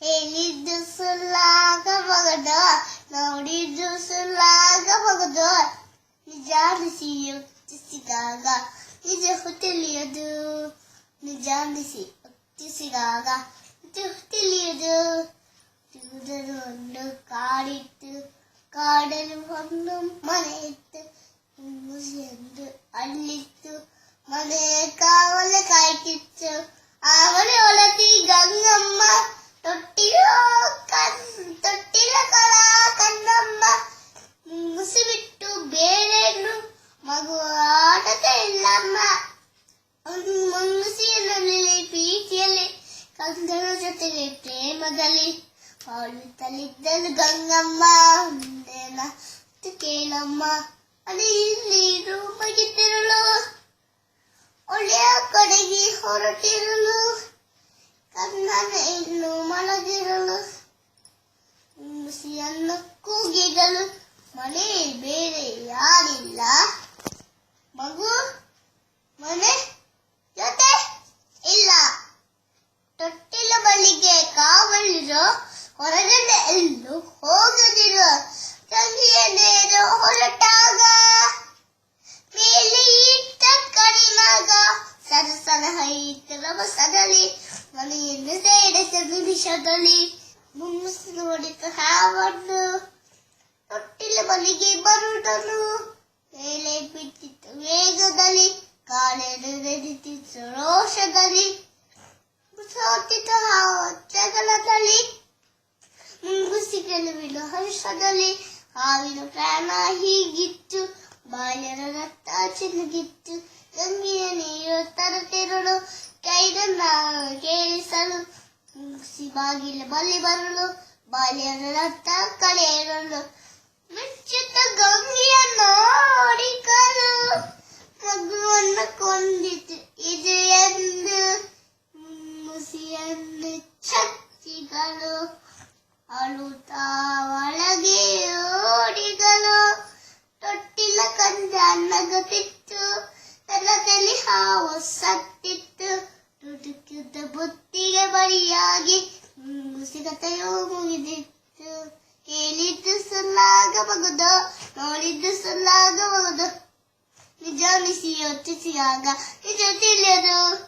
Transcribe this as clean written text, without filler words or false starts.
ಹೇಳಿದ್ದು ಸುಳ್ಳಾಗಬಹುದು, ನೋಡಿದ್ದು ಸುಳ್ಳಾಗಬಹುದು. ನಿಜ ಅನಿಸಿ ಯೋಚಿಸಿದಾಗ ನಿಜ ತಿಳಿಯದು. ನಿಜ ಅನಿಸಿ ಯೋಚಿಸಿದಾಗ ನಿಜ ತಿಳಿಯದು. ದೂರದಲ್ಲಿ ಒಂದು ಕಾಡಿತ್ತು, ಕಾಡಲ್ಲಿ ಒಂದು ಮನೆ ಇತ್ತು. ಮುಸಿಯೊಂದು ಅಲ್ಲಿತ್ತು, ಮನೆ ಕಾವಲ ಕಾಯ್ತಿತ್ತು. ಆ ಮನೆ ಒಳತಿ ಗಂಗಮ್ಮ, ತೊಟ್ಟಿಲೋ ಕಳ ಕಣ್ಣಮ್ಮ. ಮುಸಿಬಿಟ್ಟು ಬೇರೇನು ಮಗು ಆಟದ ಇಲ್ಲಮ್ಮ. ಮುಸಿಯಲ್ಲಿ ಪ್ರೀತಿಯಲ್ಲಿ ಕಂದನ ಜೊತೆಗೆ ಪ್ರೇಮದಲ್ಲಿ ಆಳುತ್ತಲಿದ್ದಳು ಗಂಗಮ್ಮ. ಒಂದೇನ ಕೇಳಮ್ಮ, ಅಲ್ಲಿ ನೀರು ಬಗೆತಿರಲು, ಒಳ್ಳೆಯ ಕಡೆಗೆ ಹೊರಟಿರಲು, ಕಣ್ಣನ ಇನ್ನು ಮಲಗಿರಲು. ಮುಸಿಯನ್ನು ಕೂಗಿದಳು, ಮನೆ ಬೇರೆ ಯಾರಿಲ್ಲ, ಮಗು ಮನೆ ಜೊತೆ ಇಲ್ಲ. ತೊಟ್ಟಿಲ ಬಳಿಗೆ ಕಾವಲಿರೋ, ಹೊರಗಡೆ ಎಲ್ಲೂ ಹೋಗದಿರೋ. ತಂಗಿಯ ನೇರ ಹೊರಟಾಗ ಮೇಲೆ ಇಟ್ಟ ಕಡಿನಾಗ ಸರಸರ ಹೈತ ರಭಸದಲ್ಲಿ ಮನೆಯನ್ನು ಸೇರಿದ ನಿಮಿಷದಲ್ಲಿ. ಮುನ್ನಿಸಿ ನೋಡಿದ ಹಾವನ್ನು ತೊಟ್ಟಿಲ ಬಳಿಗೆ ಬರುವುದನ್ನು ಮೇಲೆ ಬಿಟ್ಟಿತ್ತು ವೇಗದಲ್ಲಿ. ಕಾಲೇನು ನಡೀತಿತ್ತು ರೋಷದಲ್ಲಿ. ಸೋತಿದ್ದ ಹಾವ ಜಗಳದಲ್ಲಿ, ಮುಂಗುಸಿ ಗೆಲುವಿನ ಹರ್ಷದಲ್ಲಿ. ಹಾವಿನ ಪ್ರಾಣ ಹೀಗಿತ್ತು, ಬಾಲ್ಯದ ರಕ್ತ ಚಿನ್ನಗಿತ್ತು. ಗಂಗೆಯ ನೀರು ತರುತ್ತಿರಲು, ಕೈದನ್ನ ಕೇಳಿಸಲು. ಮುಂಗುಸಿ ಬಾಗಿಲ ಬಳಿ ಬರಲು, ಬಾಲ್ಯದ ರಕ್ತ ಕಳೆಯಲು. ಮೆಚ್ಚುತ್ತ ಗಂಗೆಯ ನೋಡಿಕಲು, ಮಗುವನ್ನು ಕೊಂದಿತು ಇದು ಎಂದು. ಮುಸಿಯನ್ನು ಚಚ್ಚಿಗಳು, ಅಳುತ್ತಾ ಒಳಗೆ ಓಡಿದಳು. ತೊಟ್ಟಿಲ ಕಂದ ನಗುತ್ತಿತ್ತು, ತಲೆಯಲ್ಲಿ ಹಾವು ಸತ್ತಿತ್ತು. ತುಡುಕಿದ್ದ ಬುತ್ತಿಗೆ ಬರಿಯಾಗಿ ಮುಂಗುಸಿ ಕಥೆಯೂ ಮುಗಿದಿತ್ತು. ಕೇಳಿದ್ದು ಸುಳ್ಳಾಗಬಹುದು, ನೋಡಿದ್ದು ಸುಳ್ಳಾಗಬಹುದು. ನಿಜ ಅನಿಸಿ ಯೋಚಿಸಿದಾಗ ನಿಜ ತಿಳಿಯದು.